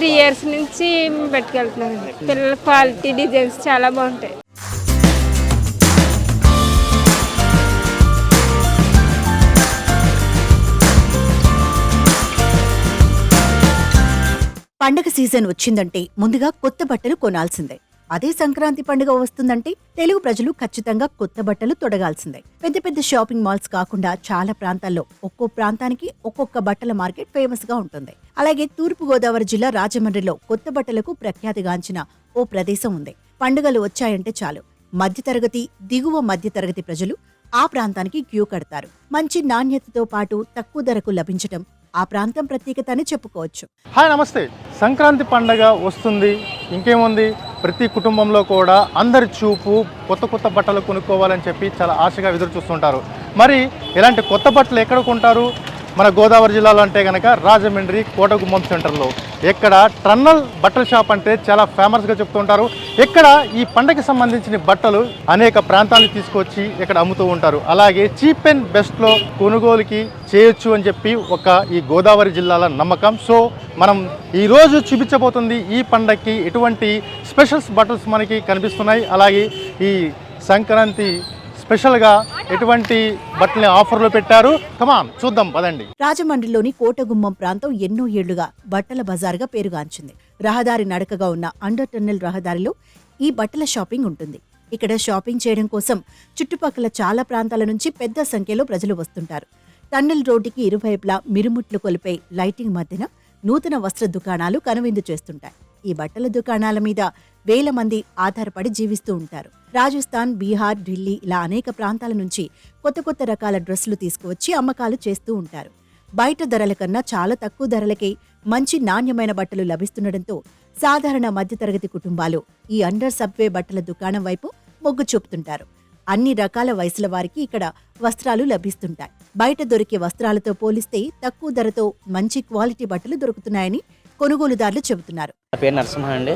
3 years నుంచి పెట్టుకెళ్తున్నానండి. పిల్లల quality designs చాలా బాగుంటాయి. పండగ సీజన్ వచ్చిందంటే ముందుగా కొత్త బట్టలు కొనాల్సిందే. అదే సంక్రాంతి పండుగ వస్తుందంటే తెలుగు ప్రజలు ఖచ్చితంగా కొత్త బట్టలు తొడగాల్సిందే. పెద్ద పెద్ద షాపింగ్ మాల్స్ కాకుండా చాలా ప్రాంతాల్లో ఒక్కో ప్రాంతానికి ఒక్కొక్క బట్టల మార్కెట్ ఫేమస్ గా ఉంటుంది. అలాగే తూర్పు గోదావరి జిల్లా రాజమండ్రిలో కొత్త బట్టలకు ప్రఖ్యాతిగాంచిన ఓ ప్రదేశం ఉంది. పండుగలు వచ్చాయంటే చాలు మధ్యతరగతి, దిగువ మధ్యతరగతి ప్రజలు ఆ ప్రాంతానికి క్యూ కడతారు. మంచి నాణ్యతతో పాటు తక్కువ ధరకు లభించటం ఆ ప్రాంతం ప్రత్యేకత అని చెప్పుకోవచ్చు. హాయ్ నమస్తే. సంక్రాంతి పండగ వస్తుంది. ఇంకేముంది, ప్రతి కుటుంబంలో కూడా అందరి చూపు కొత్త కొత్త బట్టలు కొనుక్కోవాలని చెప్పి చాలా ఆశగా ఎదురు చూస్తుంటారు. మరి ఇలాంటి కొత్త బట్టలు ఎక్కడ కొంటారు? మన గోదావరి జిల్లాలో అంటే కనుక రాజమండ్రి కోటగుమ్మం సెంటర్లో. ఇక్కడ టన్నల్ బట్టల షాప్ అంటే చాలా ఫేమస్గా చెప్తుంటారు. ఇక్కడ ఈ పండగకి సంబంధించిన బట్టలు అనేక ప్రాంతాలకు తీసుకొచ్చి ఇక్కడ అమ్ముతూ ఉంటారు. అలాగే చీప్ అండ్ బెస్ట్లో కొనుగోలుకి చేయొచ్చు అని చెప్పి ఈ గోదావరి జిల్లాల నమ్మకం. సో మనం ఈరోజు చూపించబోతుంది ఈ పండగకి ఎటువంటి స్పెషల్స్ బట్టల్స్ మనకి కనిపిస్తున్నాయి. అలాగే ఈ సంక్రాంతి స్పెషల్గా ఎటువంటి బట్టల్ని ఆఫర్లో పెట్టారు, కమాన్ చూద్దాం పదండి. రాజమండ్రిలోని కోటగుమ్మం ప్రాంతం ఎన్నో ఏళ్లుగా బట్టల బజార్గా పేరుగాంచింది. రహదారి నడకగా ఉన్న అండర్ టన్నెల్ రహదారిలో ఈ బట్టల షాపింగ్ ఉంటుంది. ఇక్కడ షాపింగ్ చేయడం కోసం చుట్టుపక్కల చాలా ప్రాంతాల నుంచి పెద్ద సంఖ్యలో ప్రజలు వస్తుంటారు. టన్నెల్ రోడ్డుకి ఇరువైపులా మిరుముట్లు కొలిపే లైటింగ్ మధ్యన నూతన వస్త్ర దుకాణాలు కనువిందు చేస్తుంటాయి. ఈ బట్టల దుకాణాల మీద వేల మంది ఆధారపడి జీవిస్తూ ఉంటారు. రాజస్థాన్, బీహార్, ఢిల్లీ ఇలా అనేక ప్రాంతాల నుంచి కొత్త కొత్త రకాల డ్రెస్సులు తీసుకువచ్చి అమ్మకాలు చేస్తూ ఉంటారు. బయట ధరల కన్నా చాలా తక్కువ ధరలకే మంచి నాణ్యమైన బట్టలు లభిస్తుండటంతో సాధారణ మధ్యతరగతి కుటుంబాలు ఈ అండర్ సబ్వే బట్టల దుకాణం వైపు మొగ్గు చూపుతుంటారు. అన్ని రకాల వయసుల వారికి ఇక్కడ వస్త్రాలు లభిస్తుంటాయి. బయట దొరికే వస్త్రాలతో పోలిస్తే తక్కువ ధరతో మంచి క్వాలిటీ బట్టలు దొరుకుతున్నాయని కొనుగోలుదారులు చెబుతున్నారు. నా పేరు నరసింహ అండి.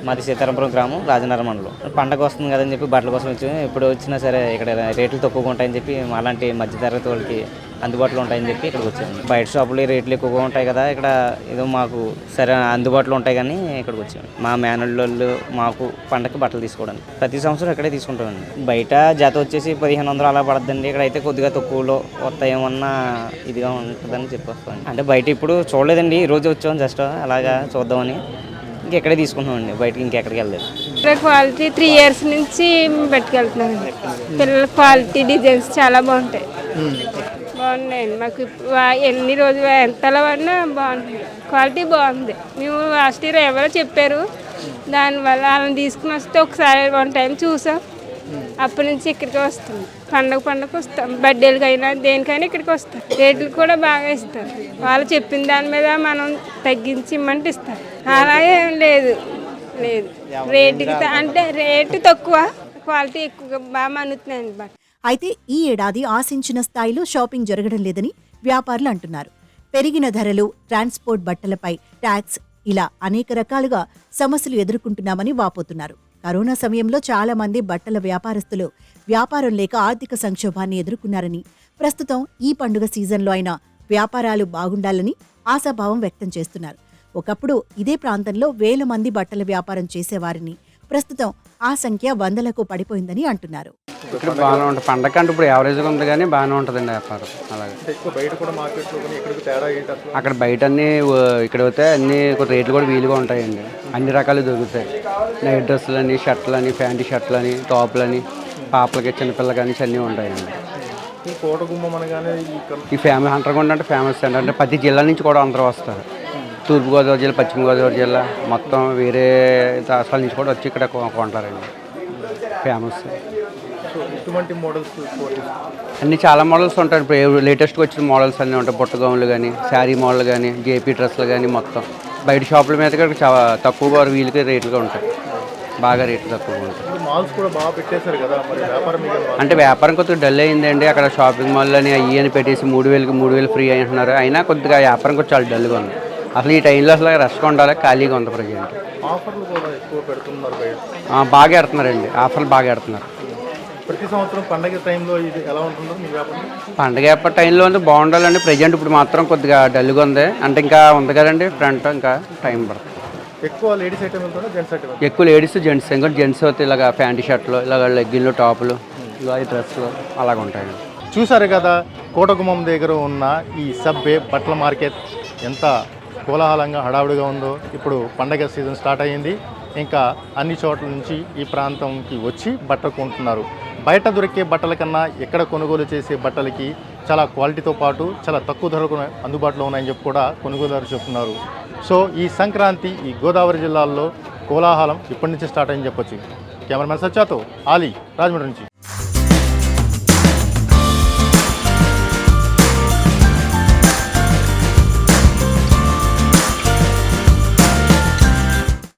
మాది సీతారాంపురం గ్రామం, రాజనగరం మండలం. పండగ వస్తుంది కదని చెప్పి బట్టల కోసం వచ్చి ఇప్పుడు వచ్చినా సరే ఇక్కడ రేట్లు తక్కువగా ఉంటాయని చెప్పి అలాంటి మధ్యతరగతి వాళ్ళకి అందుబాటులో ఉంటాయని చెప్పి ఇక్కడికి వచ్చాము. బయట షాపులు రేట్లు ఎక్కువగా ఉంటాయి కదా, ఇక్కడ ఏదో మాకు సరే అందుబాటులో ఉంటాయి కానీ ఇక్కడికి వచ్చాము. మా మేనల్లోళ్ళు మాకు పండగకి బట్టలు తీసుకోవడానికి ప్రతి సంవత్సరం ఇక్కడే తీసుకుంటామండి. బయట జత వచ్చేసి 1500 అలా పడుతుందండి. ఇక్కడ అయితే కొద్దిగా తక్కువలో వస్తాయేమన్నా ఇదిగా ఉంటుందని చెప్పొస్తామండి. అంటే బయట ఇప్పుడు చూడలేదండి, ఈ రోజు వచ్చాము జస్ట్ అలాగా చూద్దామని ఇంకెక్కడే తీసుకుంటున్నామండి, బయటకి ఇంకెక్కడికి వెళ్ళలేదు. క్వాలిటీ 3 ఇయర్స్ నుంచి పెట్టుకెళ్తున్నానండి. పిల్లల క్వాలిటీ డిజైన్స్ చాలా బాగుంటాయి. బాగున్నాయండి. మాకు ఎన్ని రోజులు ఎంతలా పడినా బాగుంటుంది, క్వాలిటీ బాగుంది. మేము లాస్ట్ ఇయర్ ఎవరో చెప్పారు, దానివల్ల వాళ్ళని తీసుకుని వస్తే ఒకసారి 1 టైం చూసాం. అప్పటి నుంచి ఇక్కడికి వస్తాం. పండగ వస్తాం, బర్త్డేలకైనా దేనికైనా ఇక్కడికి వస్తాం. రేట్లు కూడా బాగా ఇస్తారు. వాళ్ళు చెప్పిన దాని మీద మనం తగ్గించి ఇమ్మంటే ఇస్తారు. అలాగే లేదు రేటుకి అంటే రేటు తక్కువ, క్వాలిటీ ఎక్కువగా బాగా మన్నుతున్నాయండి బట్. అయితే ఈ ఏడాది ఆశించిన స్థాయిలో షాపింగ్ జరగడం లేదని వ్యాపారులు అంటున్నారు. పెరిగిన ధరలు, ట్రాన్స్పోర్ట్, బట్టలపై ట్యాక్స్ ఇలా అనేక రకాలుగా సమస్యలు ఎదుర్కొంటున్నామని వాపోతున్నారు. కరోనా సమయంలో చాలా మంది బట్టల వ్యాపారస్తులు వ్యాపారం లేక ఆర్థిక సంక్షోభాన్ని ఎదుర్కొన్నారని, ప్రస్తుతం ఈ పండుగ సీజన్లో అయినా వ్యాపారాలు బాగుండాలని ఆశాభావం వ్యక్తం చేస్తున్నారు. ఒకప్పుడు ఇదే ప్రాంతంలో వేల మంది బట్టల వ్యాపారం చేసేవారిని ప్రస్తుతం ఆ సంఖ్య 100లకు పడిపోయిందని అంటున్నారు. ఇక్కడ బాగానే ఉంటుంది. పండగ అంటే ఇప్పుడు యావరేజ్గా ఉంది కానీ బాగానే ఉంటుందండి వ్యాపారం. అలాగే అక్కడ బయట అన్నీ ఇక్కడ అయితే అన్ని రేట్లు కూడా వీలుగా ఉంటాయండి. అన్ని రకాలు దొరుకుతాయి. నైట్ డ్రెస్సులని, షర్ట్లని, ప్యాంటీ షర్ట్లని, టాప్లని, పాపలకి, చిన్నపిల్లకి అన్ని అన్నీ ఉంటాయండి. ఈ ఫ్యామిలీ హంటర్గొండ అంటే ఫేమస్ అండి. అంటే ప్రతి జిల్లా నుంచి కూడా అందరూ వస్తారు. తూర్పుగోదావరి జిల్లా, పశ్చిమ గోదావరి జిల్లా మొత్తం వేరే రాష్ట్రాల నుంచి కూడా వచ్చి ఇక్కడ కొంటారండి. ఫేమస్ అన్ని చాలా మోడల్స్ ఉంటాయి. ఇప్పుడు లేటెస్ట్గా వచ్చిన మోడల్స్ అన్నీ ఉంటాయి. బుట్ట గౌన్లు కానీ, శారీ మోడల్ కానీ, జేపీ డ్రెస్సులు కానీ మొత్తం బయట షాపుల మీద కూడా చాలా తక్కువగా వీలుగా రేట్లుగా ఉంటాయి. బాగా రేట్లు తక్కువగా ఉంటాయి. అంటే వ్యాపారం కొద్దిగా డల్ అయిందండి. అక్కడ షాపింగ్ మాల్ అని అయ్యి పెట్టేసి 3000కి 3000 ఫ్రీ అంటున్నారు. అయినా కొద్దిగా వ్యాపారం కూడా చాలా డల్గా ఉంది. అసలు ఈ టైంలో అసలు రష్గా ఉండాలి, ఖాళీగా ఉంది ప్రజెంట్. బాగా ఎడుతున్నారండి, ఆఫర్లు బాగా ఎడుతున్నారు. ప్రతి సంవత్సరం పండగ టైంలో ఇది ఎలా ఉంటుందో మీ వ్యాపారం? పండగ టైంలో అంటే బాగుండాలండి. ప్రజెంట్ ఇప్పుడు మాత్రం కొద్దిగా డల్గా ఉంది. అంటే ఇంకా ఉంది కదండి ఫ్రంట్, ఇంకా టైం పడుతుంది. ఎక్కువ లేడీస్ ఐటమ్ వెళ్తుందా జెంట్స్ ఐటమ్? ఎక్కువ లేడీస్ జెంట్స్, ఇంకా జెంట్స్ అయితే ఇలాగ ప్యాంటు షర్ట్లు, ఇలాగ లెగ్గిన్లు, టాపులు, ఇలా డ్రెస్సులు అలాగ ఉంటాయండి. చూసారు కదా కోటగుమ్మం దగ్గర ఉన్న ఈ సబ్బే బట్టల మార్కెట్ ఎంత కోలాహలంగా హడావుడిగా ఉందో. ఇప్పుడు పండగ సీజన్ స్టార్ట్ అయ్యింది. ఇంకా అన్ని చోట్ల నుంచి ఈ ప్రాంతంకి వచ్చి బట్టలు కొంటున్నారు. బయట దొరికే బట్టల కన్నా ఎక్కడ కొనుగోలు చేసే బట్టలకి చాలా క్వాలిటీతో పాటు చాలా తక్కువ ధరకు అందుబాటులో ఉన్నాయని చెప్పి కూడా కొనుగోలుదారు చెప్తున్నారు. సో ఈ సంక్రాంతి ఈ గోదావరి జిల్లాల్లో కోలాహలం ఇప్పటి నుంచి స్టార్ట్ అయ్యని చెప్పొచ్చు. కెమెరామెన్ సత్యాతో ఆలీ, రాజమండ్రి నుంచి.